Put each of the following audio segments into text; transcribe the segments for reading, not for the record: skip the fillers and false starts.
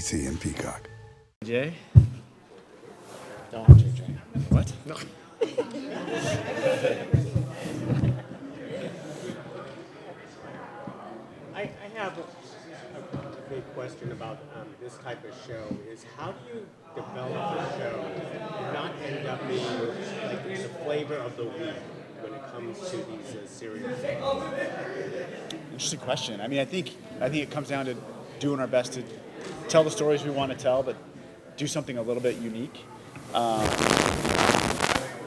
NBC and Peacock. JJ? Don't JJ. What? No. I have a big question about this type of show is how do you develop a show and not end up being like the flavor of the week when it comes to these serial shows? Interesting question. I mean, I think it comes down to doing our best to tell the stories we want to tell, but do something a little bit unique.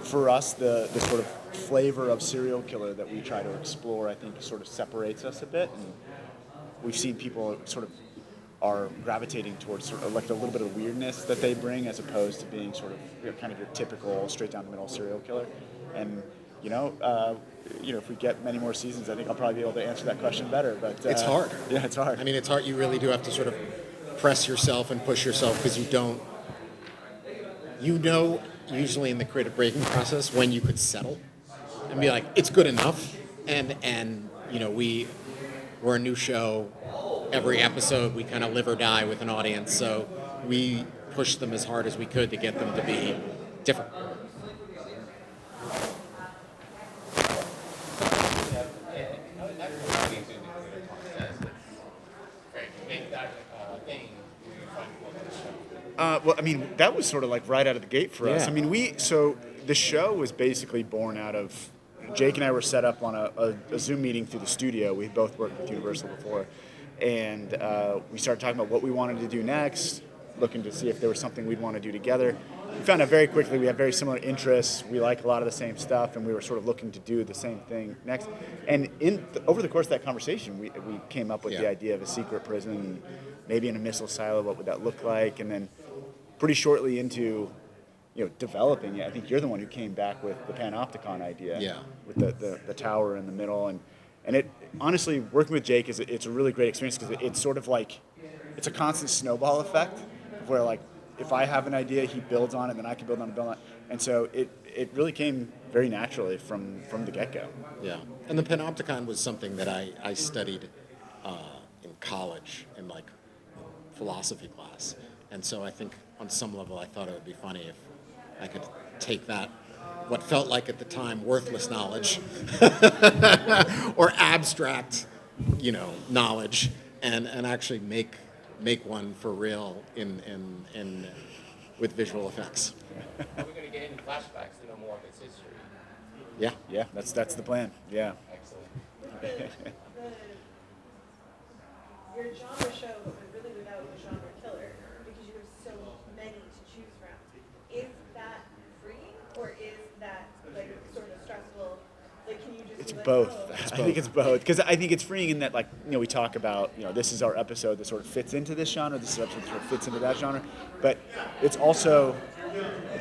For us, the sort of flavor of serial killer that we try to explore, I think, sort of separates us a bit. And we've seen people sort of are gravitating towards sort of like a little bit of weirdness that they bring, as opposed to being sort of kind of your typical straight down the middle serial killer. And if we get many more seasons, I think I'll probably be able to answer that question better. But It's hard. Yeah, it's hard. I mean, it's hard. You really do have to sort of press yourself and push yourself because usually in the creative breaking process when you could settle and be like, it's good enough. And we're a new show. Every episode we kind of live or die with an audience. So we pushed them as hard as we could to get them to be different. Well, I mean, that was sort of like right out of the gate for us. Yeah. I mean, so the show was basically born out of, Jake and I were set up on a Zoom meeting through the studio. We both worked with Universal before. And we started talking about what we wanted to do next, looking to see if there was something we'd want to do together. We found out very quickly we have very similar interests. We like a lot of the same stuff, and we were sort of looking to do the same thing next. And over the course of that conversation, we came up with the idea of a secret prison, maybe in a missile silo. What would that look like? And then pretty shortly into developing it, I think you're the one who came back with the Panopticon idea, with the tower in the middle, and it honestly, working with Jake it's a really great experience because it's sort of like it's a constant snowball effect where like if I have an idea, he builds on it, then I can build on it, and so it really came very naturally from the get-go. Yeah, and the Panopticon was something that I studied in college in like philosophy class, and so I think on some level I thought it would be funny if I could take that, what felt like at the time worthless knowledge or abstract, knowledge, and actually make one for real in with visual effects. Are we going to get into flashbacks to know more of its history? Yeah, that's the plan. Yeah. Excellent. Your genre show, but really without a genre killer, because you have so many to choose from. Is that freeing, or is that like sort of stressful? Like, can you just? It's be like, both. oh. I think it's both because I think it's freeing in that we talk about this is our episode that sort of fits into this genre. This is our episode that sort of fits into that genre, but it's also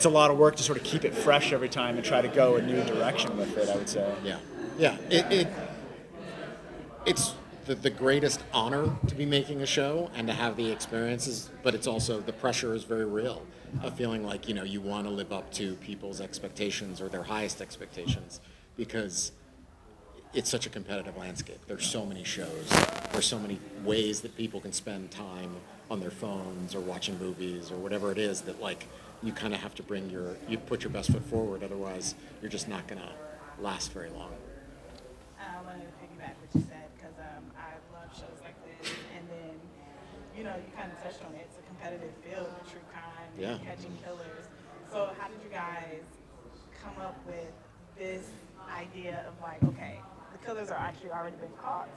a lot of work to sort of keep it fresh every time and try to go a new direction with it. I would say. Yeah. It's the greatest honor to be making a show and to have the experiences, but it's also the pressure is very real of feeling like you want to live up to people's expectations or their highest expectations because it's such a competitive landscape. There's so many shows, there's so many ways that people can spend time on their phones or watching movies or whatever it is that like you kind of have to you put your best foot forward, otherwise you're just not going to last very long. I wanted to piggyback what you said because I love shows like this, and then you kind of touched on it. It's a competitive field with true crime, and catching killers. So how did you guys come up with this idea of like, okay, the killers are actually already been caught.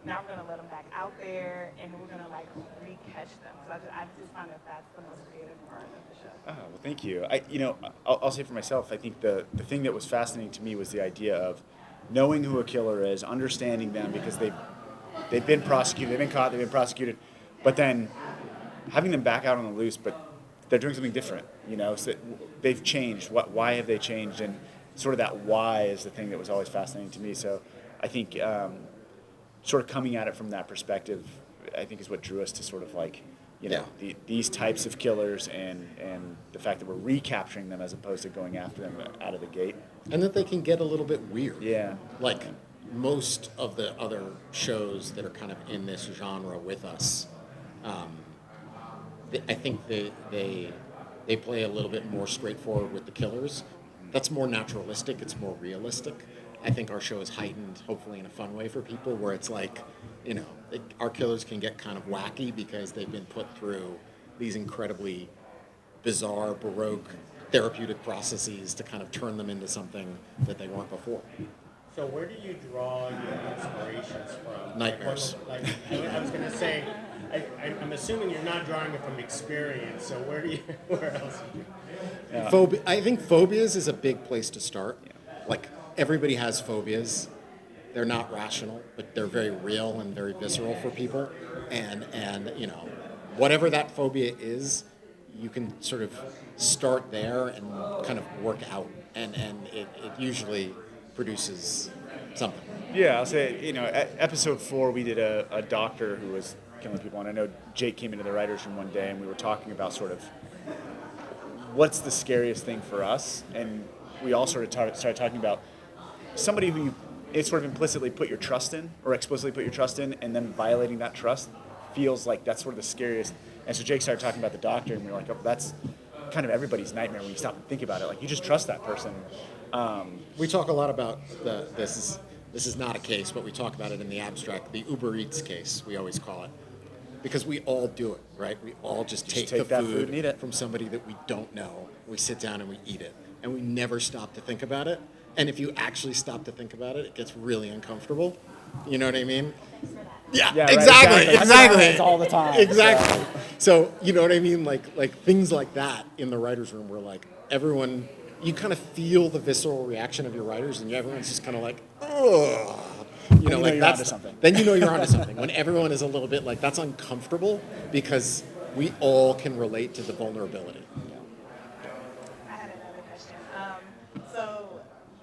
Now we're gonna let them back out there, and we're gonna like re-catch them. So I just find that that's the most creative part of the show. Oh, well, thank you. I'll say for myself, I think the thing that was fascinating to me was the idea of knowing who a killer is, understanding them because they've been prosecuted, they've been caught, they've been prosecuted, but then having them back out on the loose, but they're doing something different, so they've changed. Why have they changed? And sort of that why is the thing that was always fascinating to me. So I think sort of coming at it from that perspective, I think is what drew us to sort of like, these types of killers and the fact that we're recapturing them as opposed to going after them out of the gate. And that they can get a little bit weird. Yeah. Like most of the other shows that are kind of in this genre with us, I think they play a little bit more straightforward with the killers. That's more naturalistic. It's more realistic. I think our show is heightened, hopefully in a fun way for people, where it's like, our killers can get kind of wacky because they've been put through these incredibly bizarre, baroque, therapeutic processes to kind of turn them into something that they weren't before. So where do you draw your inspirations from? Nightmares. I was going to say, I'm assuming you're not drawing it from experience. So where else? I think phobias is a big place to start. Like, everybody has phobias. They're not rational, but they're very real and very visceral for people. And whatever that phobia is, you can sort of start there and kind of work out. And it usually produces something. Yeah, I'll say, episode 4, we did a doctor who was killing people. And I know Jake came into the writer's room one day and we were talking about sort of what's the scariest thing for us. And we all sort of started talking about somebody who you sort of implicitly put your trust in or explicitly put your trust in, and then violating that trust feels like that's sort of the scariest. And so Jake started talking about the doctor, and we were like, oh, that's kind of everybody's nightmare when you stop and think about it. Like, you just trust that person. We talk a lot about this is not a case, but we talk about it in the abstract, the Uber Eats case, we always call it. Because we all do it, right? We all just take the food and eat it from somebody that we don't know. We sit down and we eat it. And we never stop to think about it. And if you actually stop to think about it, it gets really uncomfortable. You know what I mean? Yeah, right, exactly. It's all the time. Exactly. So, you know what I mean? Like things like that in the writer's room where like everyone, you kind of feel the visceral reaction of your writers and everyone's just kind of like, oh. You know, like that's something. Then you know you're onto something. When everyone is a little bit like, that's uncomfortable because we all can relate to the vulnerability. I had another question. So,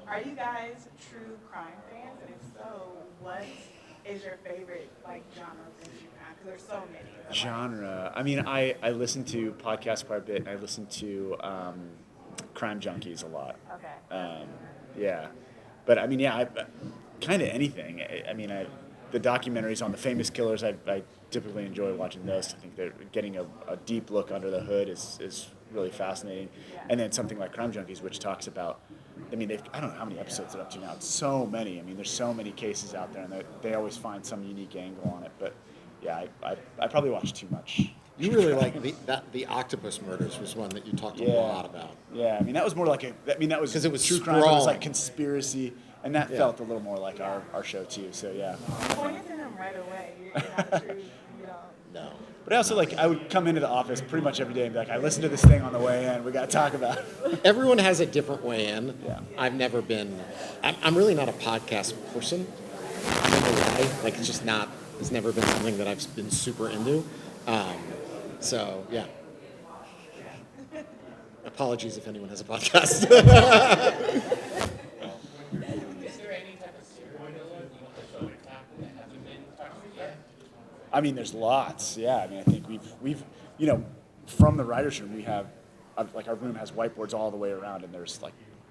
are you guys true crime fans? And if so, what is your favorite genre of true crime? Because there's so many. Genre. I mean, I listen to podcasts quite a bit, and I listen to Crime Junkies a lot. Okay. Yeah. But I mean, yeah, kind of anything. I mean, the documentaries on the famous killers, I typically enjoy watching those. I think they're getting a deep look under the hood is really fascinating. Yeah. And then something like Crime Junkies, which talks about, I mean, I don't know how many episodes they're up to now. It's so many. I mean, there's so many cases out there, and they always find some unique angle on it. But yeah, I probably watch too much. You really like the octopus murders was one that you talked a lot about. Yeah, I mean, that was more like that was because it was true crime. It was like conspiracy. And that felt a little more like our show too. So yeah. Well, you them right away. You're not true. You don't. No. But I also I would come into the office pretty much every day and be like, I listened to this thing on the way in. We got to talk about it. Everyone has a different way in. Yeah. I've never been. I'm really not a podcast person. I don't know why. Like, it's just not. It's never been something that I've been super into. So yeah. Apologies if anyone has a podcast. I mean, there's lots. Yeah, I mean, I think we've from the writers' room we have our room has whiteboards all the way around, and there's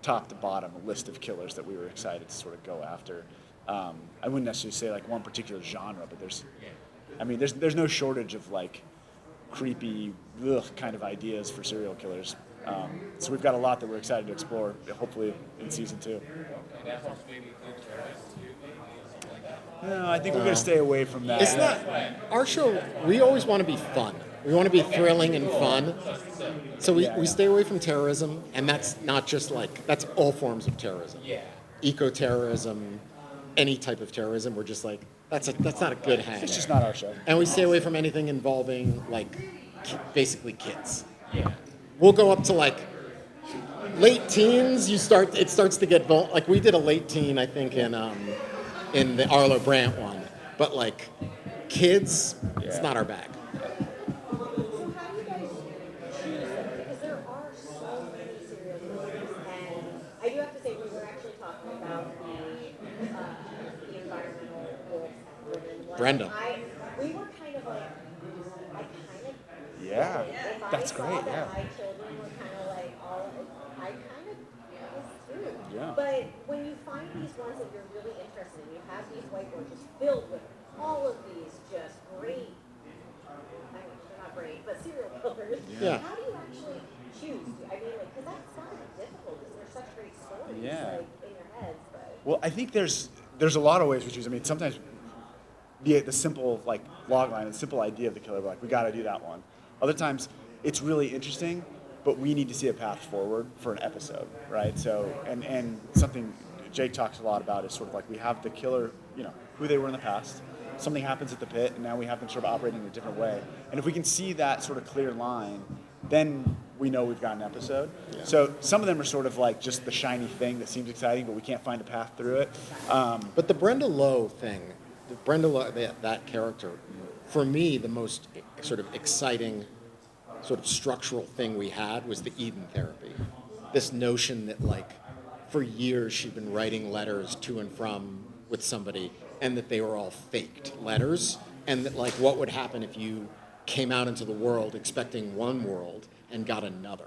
top to bottom a list of killers that we were excited to sort of go after. I wouldn't necessarily say one particular genre, but there's no shortage of creepy kind of ideas for serial killers. So we've got a lot that we're excited to explore, hopefully in season 2. No, I think we're going to stay away from that. It's not our show. We always want to be fun. We want to be thrilling and fun. So we stay away from terrorism, and that's not just that's all forms of terrorism. Yeah. Eco-terrorism, any type of terrorism. We're just that's not a good hang. It's just not our show. And we stay away from anything involving basically kids. Yeah. We'll go up to late teens. It starts to get we did a late teen, I think, in the Arlo Brandt one, but kids, it's not our bag. So how do you guys choose them? Because there are so many serial killers, and I do have to say we were actually talking about the environmental wolf. Brenda. We were kind of Yeah, that's great. Yeah. My children were kind of I kind of was too. Yeah. But when you find these ones that you're really interested in, you have these whiteboards just filled with all of these just great. They're not brain, but serial killers. Yeah. How do you actually choose? I mean, like, because that's not difficult because they're such great stories, Yeah. like, in your heads. But Well, I think there's a lot of ways we choose. I mean, sometimes the simple like log line, the simple idea of the killer, we're like, we got to do that one. Other times, it's really interesting, but we need to see a path forward for an episode, right? So, and something Jake talks a lot about is sort of like we have the killer, who they were in the past. Something happens at the pit, and now we have them sort of operating in a different way. And if we can see that sort of clear line, then we know we've got an episode. Yeah. So some of them are sort of like just the shiny thing that seems exciting, but we can't find a path through it. But the Brenda Lowe thing, that character, for me, the most sort of exciting sort of structural thing we had was the Eden therapy. This notion that, like, for years she'd been writing letters to and from with somebody, and that they were all faked letters, and that, like, what would happen if you came out into the world expecting one world and got another.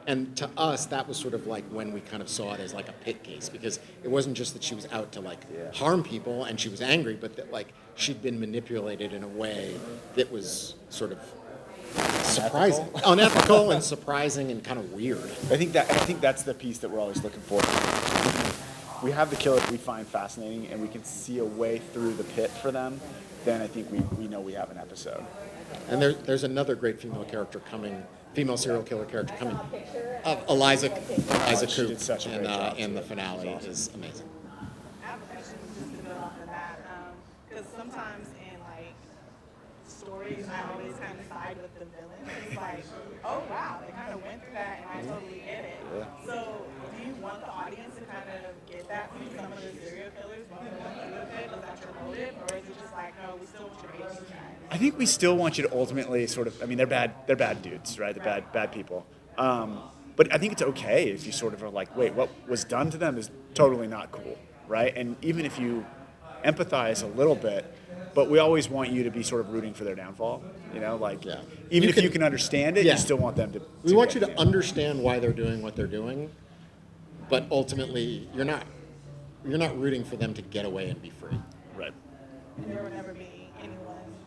And to us, that was sort of like when we kind of saw it as like a pit case, because it wasn't just that she was out to like harm people and she was angry, but that like she'd been manipulated in a way that was sort of surprising, unethical and surprising and kind of weird. I think that's the piece that we're always looking for. We have the killer we find fascinating, and we can see a way through the pit for them. Then I think we know we have an episode. And there's another great female serial killer character coming. Eliza She did Coop such a great job, in the too. finale Awesome. is amazing. I have a question just to go off of that, because sometimes in like stories, I always kind of side with the villain. It's like, oh wow, they kind of went through that, and I totally get it. Yeah. So, do you want the audience to kind of get that from some of the serial killers when they went through with it? Is that your motive, or is it just like, no, we still want your basic guy? I think we still want you to ultimately sort of. I mean, they're bad dudes, right? They're bad people. But I think it's okay if you sort of are like, wait, what was done to them is totally not cool, right? And even if you empathize a little bit, but we always want you to be sort of rooting for their downfall, like even if you can understand it, you still want them to. We want you to understand why they're doing what they're doing, but ultimately you're not rooting for them to get away and be free. Right. And there will never be anyone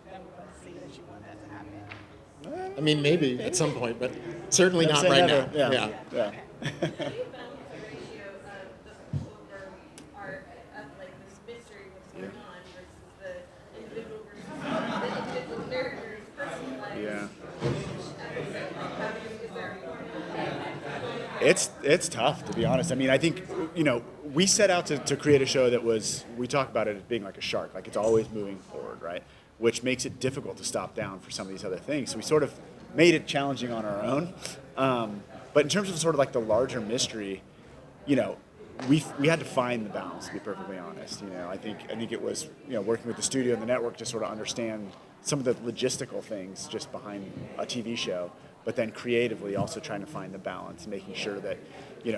that would want to see that you want that to happen. I mean, maybe at some point, but certainly Never not say right never. now. Yeah. How do you balance the ratio of the over arc of like this mystery, what's going on, versus the individual versus the individual character's personal life? Yeah. Is there It's tough, to be honest. I mean, I think, we set out to create a show that we talk about it as being like a shark, like it's always moving forward, right? Which makes it difficult to stop down for some of these other things. So we sort of made it challenging on our own. But in terms of sort of like the larger mystery, we had to find the balance, to be perfectly honest. I think it was, working with the studio and the network to sort of understand some of the logistical things just behind a TV show, but then creatively also trying to find the balance, making sure that,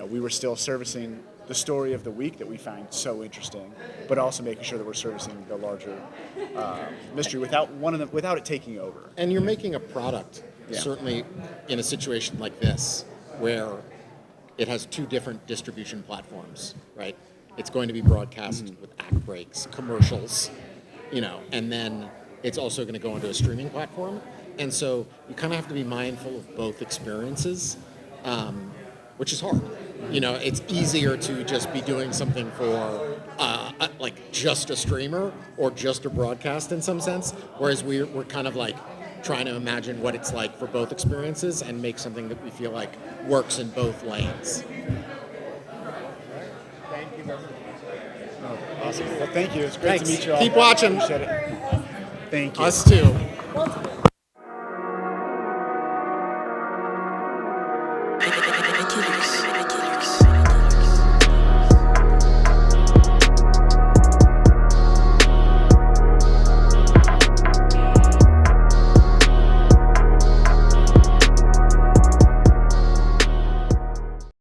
we were still servicing the story of the week that we find so interesting, but also making sure that we're servicing the larger mystery without it taking over. And you're making a product, certainly in a situation like this, where it has two different distribution platforms, right? It's going to be broadcast with act breaks, commercials, and then it's also going to go into a streaming platform. And so you kind of have to be mindful of both experiences, which is hard. It's easier to just be doing something for like just a streamer or just a broadcast in some sense, whereas we're kind of like trying to imagine what it's like for both experiences and make something that we feel like works in both lanes. Thank you very much. Awesome. Well, thank you. It's great Thanks. to meet you all. Keep watching. Appreciate it. Thank you. Us too.